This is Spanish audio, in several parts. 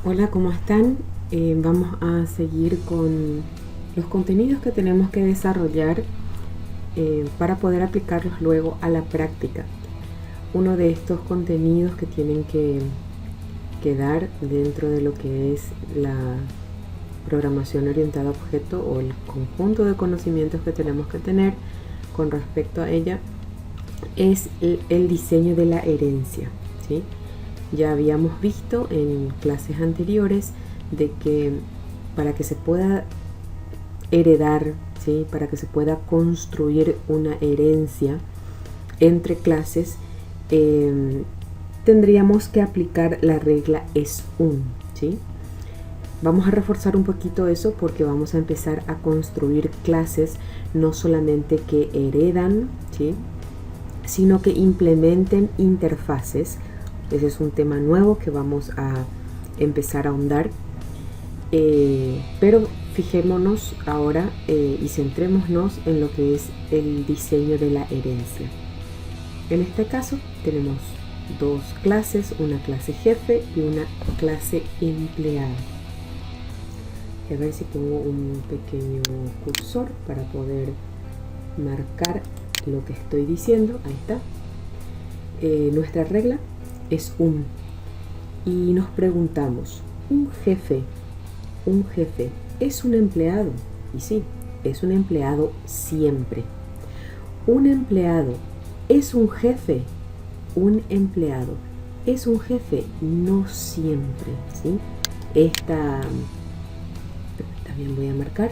Hola, ¿cómo están? Vamos a seguir con los contenidos que tenemos que desarrollar para poder aplicarlos luego a la práctica. Uno de estos contenidos que tienen que quedar dentro de lo que es la programación orientada a objeto o el conjunto de conocimientos que tenemos que tener con respecto a ella es el diseño de la herencia, ¿sí? Ya habíamos visto en clases anteriores de que para que se pueda heredar, ¿sí? Para que se pueda construir una herencia entre clases, tendríamos que aplicar la regla es un, ¿sí? Vamos a reforzar un poquito eso porque vamos a empezar a construir clases no solamente que heredan, ¿sí? Sino que implementen interfaces. Ese es un tema nuevo que vamos a empezar a ahondar, pero fijémonos ahora y centrémonos en lo que es el diseño de la herencia. En este caso tenemos dos clases, una clase jefe y una clase empleado. A ver si pongo un pequeño cursor para poder marcar lo que estoy diciendo. Ahí está. Nuestra regla es un, y nos preguntamos, ¿un jefe es un empleado? Y sí, es un empleado siempre. ¿Un empleado es un jefe? Un empleado es un jefe no siempre, ¿sí? También voy a marcar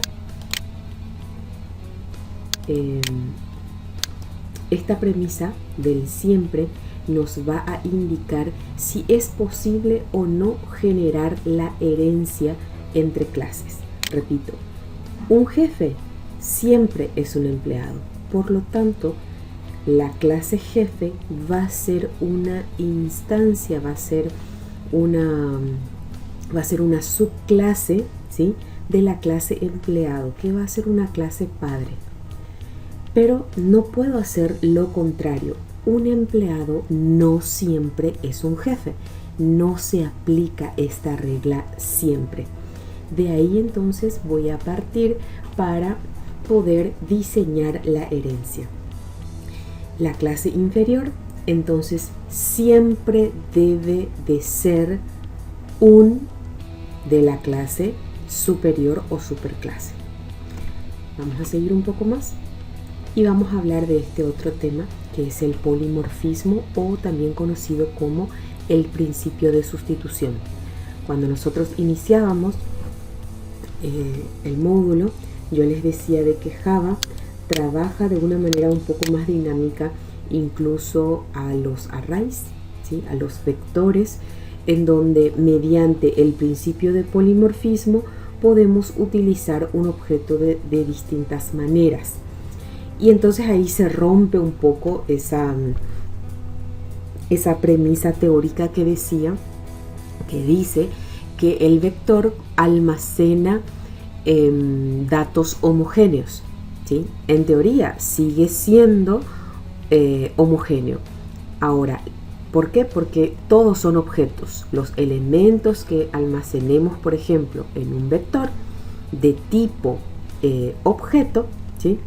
esta premisa del siempre nos va a indicar si es posible o no generar la herencia entre clases. Repito, un jefe siempre es un empleado, por lo tanto, la clase jefe va a ser una instancia, va a ser una subclase, ¿sí?, de la clase empleado, que va a ser una clase padre. Pero no puedo hacer lo contrario. Un empleado no siempre es un jefe. No se aplica esta regla siempre. De ahí entonces voy a partir para poder diseñar la herencia. La clase inferior entonces siempre debe de ser un de la clase superior o superclase. Vamos a seguir un poco más y vamos a hablar de este otro tema que es el polimorfismo, o también conocido como el principio de sustitución. Cuando nosotros iniciábamos el módulo, yo les decía de que Java trabaja de una manera un poco más dinámica incluso a los arrays, ¿sí?, a los vectores, en donde mediante el principio de polimorfismo podemos utilizar un objeto de distintas maneras. Y entonces ahí se rompe un poco esa premisa teórica que dice que el vector almacena datos homogéneos, ¿sí? En teoría sigue siendo homogéneo. Ahora, ¿por qué? Porque todos son objetos. Los elementos que almacenemos, por ejemplo, en un vector de tipo objeto, ¿sí?,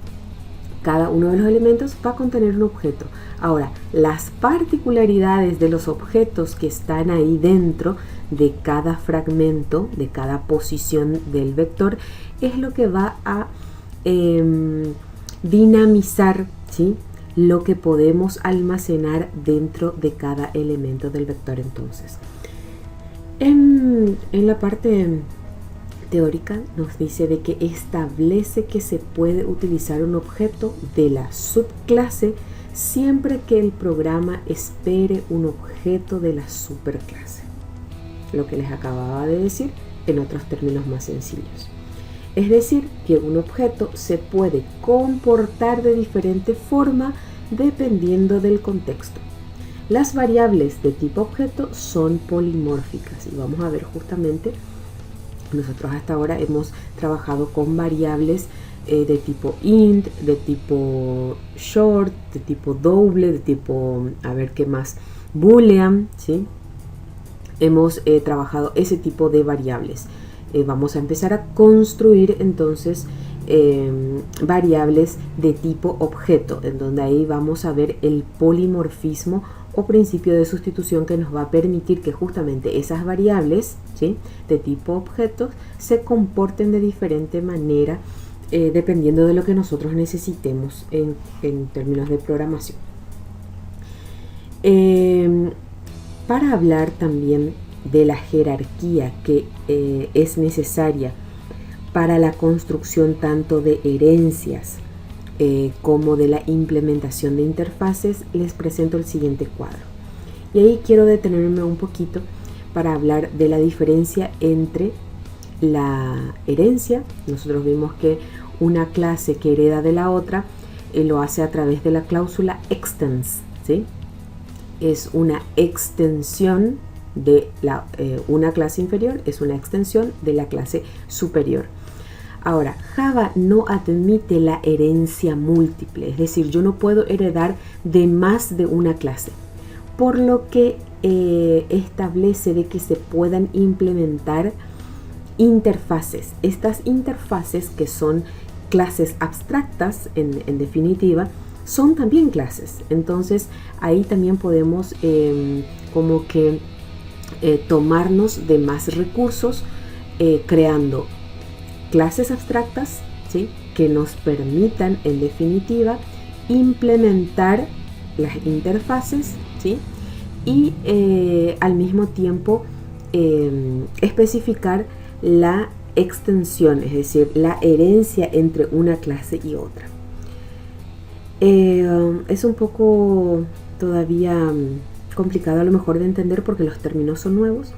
cada uno de los elementos va a contener un objeto. Ahora, las particularidades de los objetos que están ahí dentro de cada fragmento, de cada posición del vector, es lo que va a dinamizar, ¿sí?, lo que podemos almacenar dentro de cada elemento del vector. Entonces, en la parte teórica nos dice de que establece que se puede utilizar un objeto de la subclase siempre que el programa espere un objeto de la superclase. Lo que les acababa de decir en otros términos más sencillos. Es decir, que un objeto se puede comportar de diferente forma dependiendo del contexto. Las variables de tipo objeto son polimórficas y vamos a ver justamente. Nosotros hasta ahora hemos trabajado con variables de tipo int, de tipo short, de tipo doble, de tipo, a ver qué más, boolean, ¿sí? hemos trabajado ese tipo de variables. Vamos a empezar a construir entonces variables de tipo objeto, en donde ahí vamos a ver el polimorfismo o principio de sustitución que nos va a permitir que justamente esas variables, ¿sí?, de tipo objetos se comporten de diferente manera dependiendo de lo que nosotros necesitemos en términos de programación. Para hablar también de la jerarquía que es necesaria para la construcción tanto de herencias como de la implementación de interfaces, les presento el siguiente cuadro. Y ahí quiero detenerme un poquito para hablar de la diferencia entre la herencia. Nosotros vimos que una clase que hereda de la otra lo hace a través de la cláusula extends, ¿sí? Es una extensión de una clase inferior, es una extensión de la clase superior. Ahora, Java no admite la herencia múltiple, es decir, yo no puedo heredar de más de una clase, por lo que establece de que se puedan implementar interfaces. Estas interfaces, que son clases abstractas en definitiva, son también clases. Entonces ahí también podemos como que tomarnos de más recursos creando clases abstractas, ¿sí?, que nos permitan en definitiva implementar las interfaces, ¿sí?, y al mismo tiempo especificar la extensión, es decir, la herencia entre una clase y otra. Es un poco todavía complicado a lo mejor de entender porque los términos son nuevos.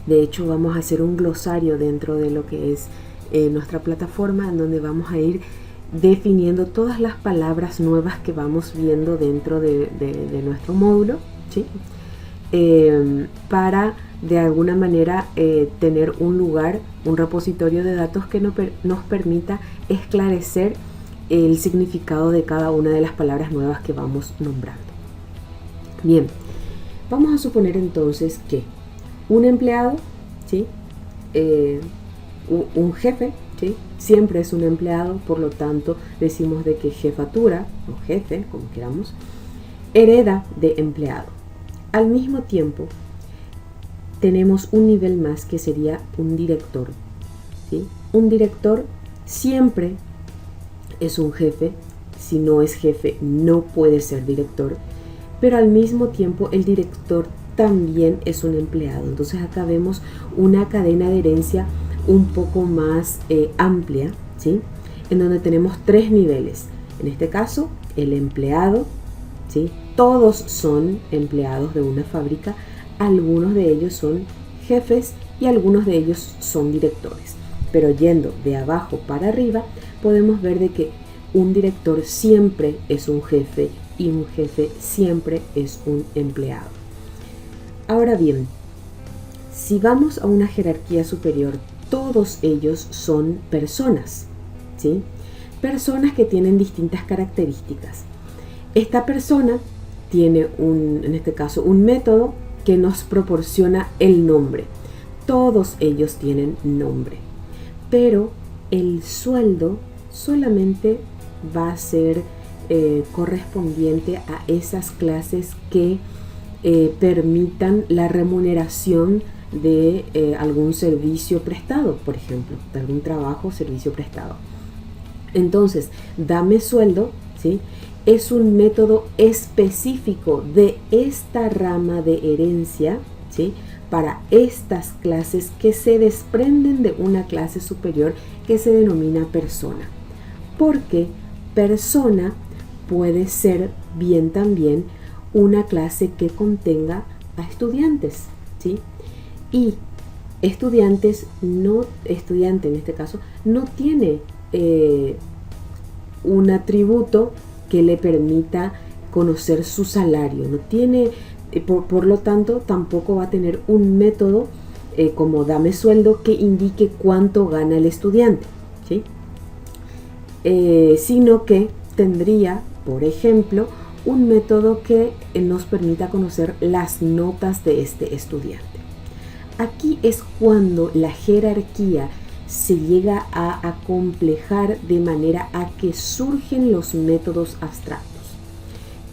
De hecho, vamos a hacer un glosario dentro de lo que es nuestra plataforma, en donde vamos a ir definiendo todas las palabras nuevas que vamos viendo dentro de nuestro módulo, ¿sí?, para de alguna manera tener un lugar, un repositorio de datos que nos permita esclarecer el significado de cada una de las palabras nuevas que vamos nombrando. Bien, vamos a suponer entonces que un empleado, ¿sí?, un jefe, ¿sí?, siempre es un empleado, por lo tanto decimos de que jefatura o jefe, como queramos, hereda de empleado. Al mismo tiempo tenemos un nivel más que sería un director, ¿sí? Un director siempre es un jefe. Si no es jefe no puede ser director, pero al mismo tiempo el director también es un empleado. Entonces acá vemos una cadena de herencia un poco más amplia, ¿sí?, en donde tenemos tres niveles. En este caso el empleado, ¿sí?, todos son empleados de una fábrica, algunos de ellos son jefes y algunos de ellos son directores. Pero yendo de abajo para arriba podemos ver de que un director siempre es un jefe y un jefe siempre es un empleado. Ahora bien, si vamos a una jerarquía superior, todos ellos son personas, ¿sí?, personas que tienen distintas características. Esta persona tiene en este caso, un método que nos proporciona el nombre. Todos ellos tienen nombre, pero el sueldo solamente va a ser correspondiente a esas clases que permitan la remuneración de algún servicio prestado, por ejemplo, de algún trabajo o servicio prestado. Entonces, dame sueldo, ¿sí?, es un método específico de esta rama de herencia, ¿sí?, para estas clases que se desprenden de una clase superior que se denomina persona. Porque persona puede ser bien también una clase que contenga a estudiantes, ¿sí? Y estudiante en este caso no tiene un atributo que le permita conocer su salario, no tiene, por lo tanto tampoco va a tener un método como dame sueldo que indique cuánto gana el estudiante, ¿sí? Sino que tendría, por ejemplo, un método que nos permita conocer las notas de este estudiante. Aquí es cuando la jerarquía se llega a acomplejar de manera a que surgen los métodos abstractos.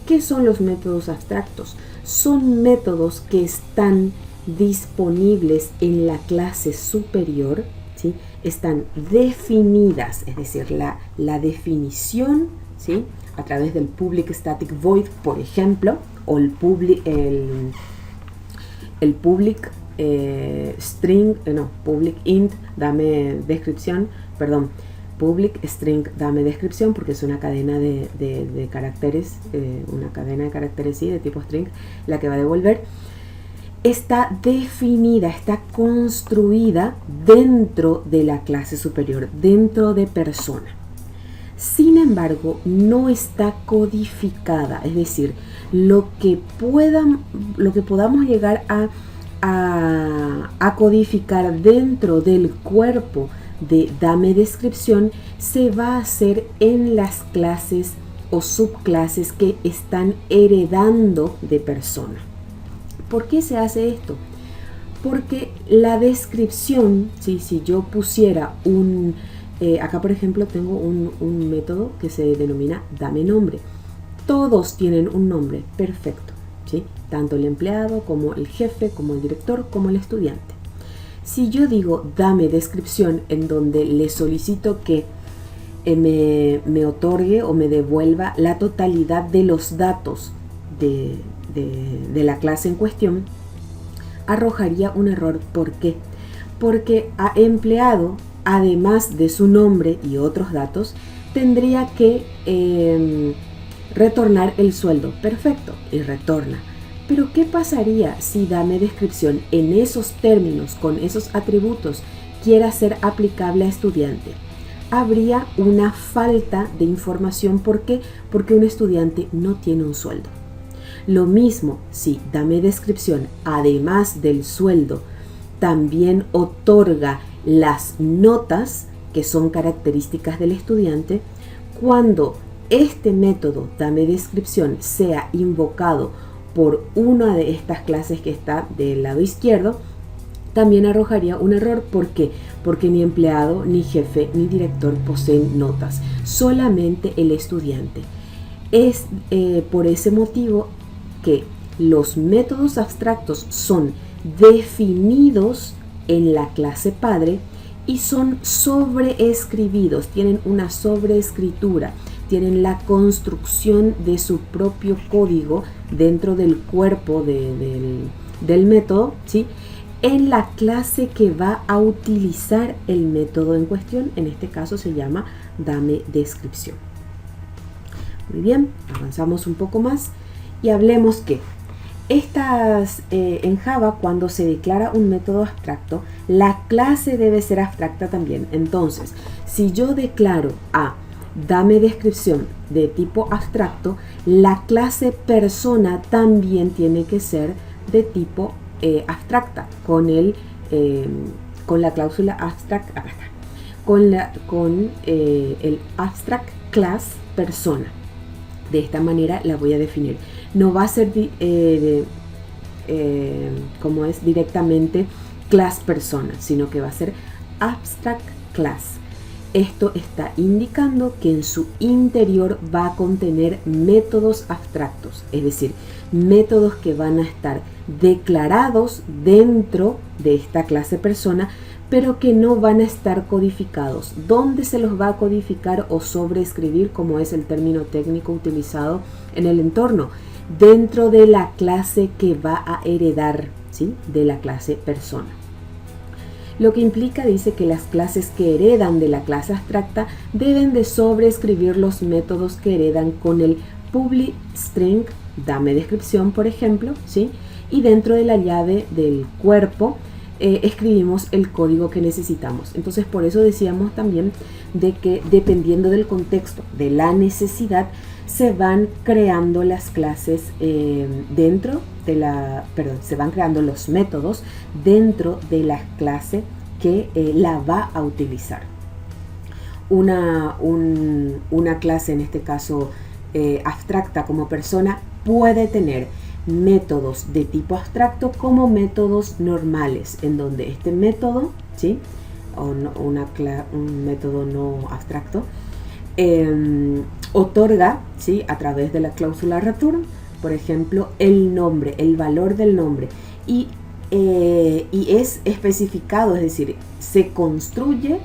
¿Qué son los métodos abstractos? Son métodos que están disponibles en la clase superior, ¿sí? Están definidas, es decir, la definición, ¿sí? A través del public static void, por ejemplo, o el public string, public int, dame descripción, perdón, public string, dame descripción, porque es una cadena de caracteres, una cadena de caracteres, sí, de tipo string, la que va a devolver. Está definida, está construida dentro de la clase superior, dentro de persona. Sin embargo, no está codificada, es decir, lo que podamos llegar a codificar dentro del cuerpo de dame descripción se va a hacer en las clases o subclases que están heredando de persona. ¿Por qué se hace esto? Porque la descripción, ¿sí? Si yo pusiera acá por ejemplo tengo un método que se denomina dame nombre. Todos tienen un nombre, perfecto, ¿sí? Tanto el empleado como el jefe, como el director, como el estudiante. Si yo digo dame descripción, en donde le solicito que me otorgue o me devuelva la totalidad de los datos de la clase en cuestión, arrojaría un error. ¿Por qué? Porque a empleado, además de su nombre y otros datos, tendría que retornar el sueldo. Perfecto, y retorna. Pero ¿qué pasaría si dame descripción en esos términos, con esos atributos, quiera ser aplicable a estudiante? Habría una falta de información. ¿Por qué? Porque un estudiante no tiene un sueldo. Lo mismo si dame descripción, además del sueldo, también otorga las notas que son características del estudiante. Cuando este método dame descripción sea invocado por una de estas clases que está del lado izquierdo, también arrojaría un error. ¿Por qué? Porque ni empleado, ni jefe, ni director poseen notas, solamente el estudiante. Es por ese motivo que los métodos abstractos son definidos en la clase padre y son sobreescribidos, tienen una sobreescritura, tienen la construcción de su propio código dentro del cuerpo del método, ¿sí? En la clase que va a utilizar el método en cuestión. En este caso se llama dame descripción. Muy bien, avanzamos un poco más y hablemos que en Java, cuando se declara un método abstracto, la clase debe ser abstracta también. Entonces, si yo declaro a dame descripción de tipo abstracto, la clase persona también tiene que ser de tipo abstracta, con la cláusula abstract, con el abstract class persona. De esta manera la voy a definir. No va a ser como es directamente class persona, sino que va a ser abstract class. Esto está indicando que en su interior va a contener métodos abstractos, es decir, métodos que van a estar declarados dentro de esta clase persona, pero que no van a estar codificados. ¿Dónde se los va a codificar o sobreescribir, como es el término técnico utilizado en el entorno? Dentro de la clase que va a heredar, ¿sí? De la clase persona. Lo que implica, dice, que las clases que heredan de la clase abstracta deben de sobreescribir los métodos que heredan con el public string, dame descripción, por ejemplo, ¿sí? Y dentro de la llave del cuerpo escribimos el código que necesitamos. Entonces, por eso decíamos también de que dependiendo del contexto, de la necesidad, se van creando las clases se van creando los métodos dentro de la clase que la va a utilizar. Una clase, en este caso abstracta como persona, puede tener métodos de tipo abstracto como métodos normales, en donde este método, ¿sí? O no, un método no abstracto, otorga, ¿sí? A través de la cláusula return, por ejemplo, el nombre, el valor del nombre, y es especificado, es decir, se construye,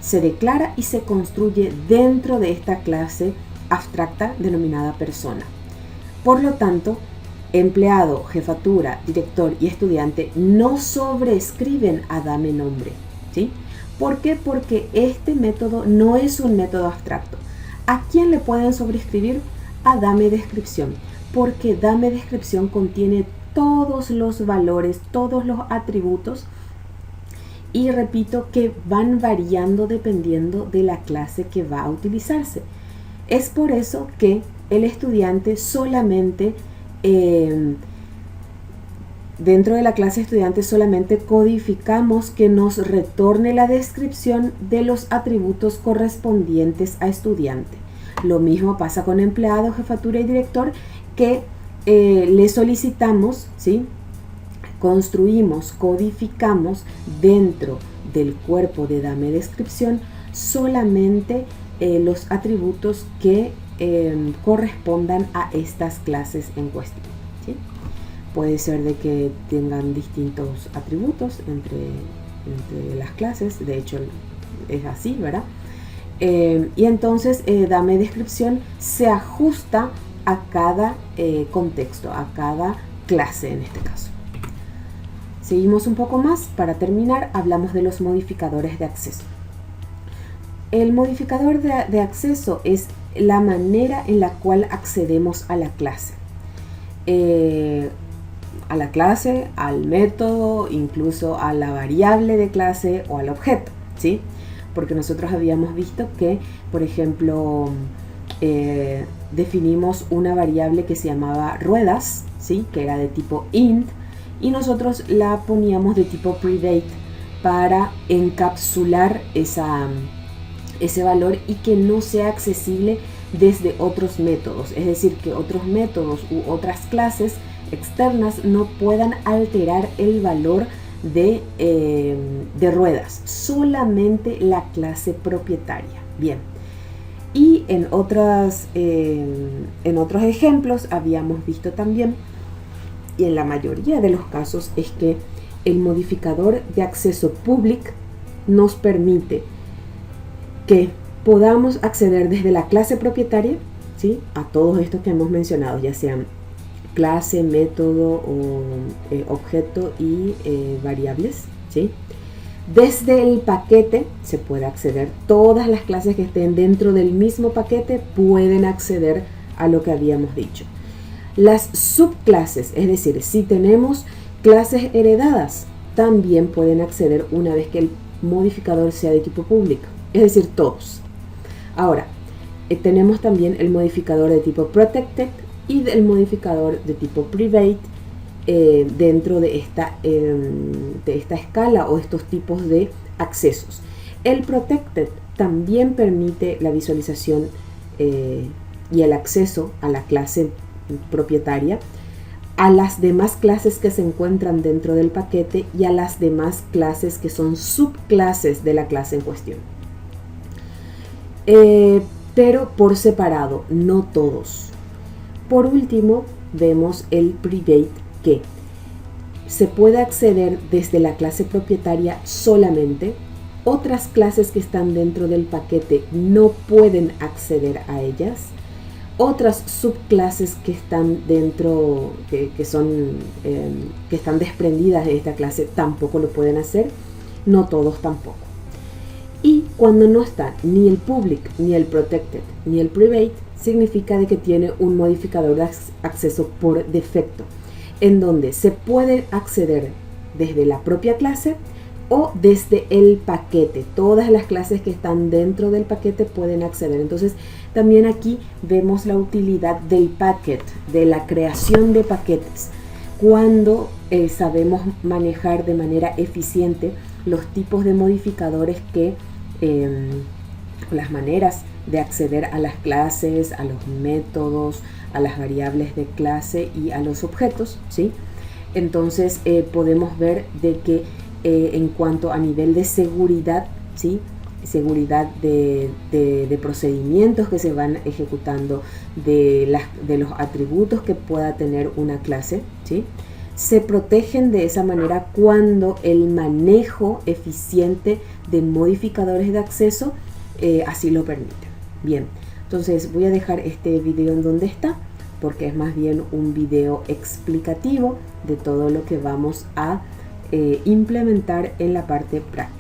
se declara y se construye dentro de esta clase abstracta denominada persona. Por lo tanto, empleado, jefatura, director y estudiante no sobrescriben a dame nombre, ¿sí? ¿Por qué? Porque este método no es un método abstracto. ¿A quién le pueden sobrescribir? A dame descripción, porque dame descripción contiene todos los valores, todos los atributos, y repito que van variando dependiendo de la clase que va a utilizarse. Es por eso que el estudiante solamente, dentro de la clase estudiante solamente codificamos que nos retorne la descripción de los atributos correspondientes a estudiante. Lo mismo pasa con empleado, jefatura y director, que le solicitamos, ¿sí? Construimos, codificamos dentro del cuerpo de dame descripción solamente los atributos que correspondan a estas clases en cuestión, ¿sí? Puede ser de que tengan distintos atributos entre las clases, de hecho es así, ¿verdad? Y entonces dame descripción se ajusta a cada contexto, a cada clase en este caso. Seguimos un poco más. Para terminar, hablamos de los modificadores de acceso. El modificador de acceso es la manera en la cual accedemos a la clase. Al método, incluso a la variable de clase o al objeto, ¿sí? Porque nosotros habíamos visto que, por ejemplo, definimos una variable que se llamaba ruedas, ¿sí? Que era de tipo int, y nosotros la poníamos de tipo private para encapsular ese valor y que no sea accesible desde otros métodos, es decir, que otros métodos u otras clases externas no puedan alterar el valor de ruedas, solamente la clase propietaria. Bien, y en otros ejemplos habíamos visto también, y en la mayoría de los casos, es que el modificador de acceso public nos permite que podamos acceder desde la clase propietaria, ¿sí? A todos estos que hemos mencionado, ya sean clase, método o objeto y variables, ¿sí? Desde el paquete se puede acceder, todas las clases que estén dentro del mismo paquete pueden acceder a lo que habíamos dicho. Las subclases, es decir, si tenemos clases heredadas, también pueden acceder una vez que el modificador sea de tipo público, es decir, todos. Ahora, tenemos también el modificador de tipo protected y el modificador de tipo private dentro de esta escala o estos tipos de accesos. El protected también permite la visualización y el acceso a la clase propietaria, a las demás clases que se encuentran dentro del paquete y a las demás clases que son subclases de la clase en cuestión. Pero por separado, no todos. Por último, vemos el private, que se puede acceder desde la clase propietaria solamente. Otras clases que están dentro del paquete no pueden acceder a ellas. Otras subclases que están dentro, que están desprendidas de esta clase, tampoco lo pueden hacer. No todos tampoco. Y cuando no está ni el public, ni el protected, ni el private, significa de que tiene un modificador de acceso por defecto, en donde se puede acceder desde la propia clase o desde el paquete. Todas las clases que están dentro del paquete pueden acceder. Entonces, también aquí vemos la utilidad del packet, de la creación de paquetes, cuando sabemos manejar de manera eficiente los tipos de modificadores que las maneras de acceder a las clases, a los métodos, a las variables de clase y a los objetos, ¿sí? Entonces podemos ver de que en cuanto a nivel de seguridad, ¿sí? Seguridad de procedimientos que se van ejecutando, de los atributos que pueda tener una clase, ¿sí? Se protegen de esa manera cuando el manejo eficiente de modificadores de acceso así lo permite. Bien, entonces voy a dejar este video en donde está, porque es más bien un video explicativo de todo lo que vamos a implementar en la parte práctica.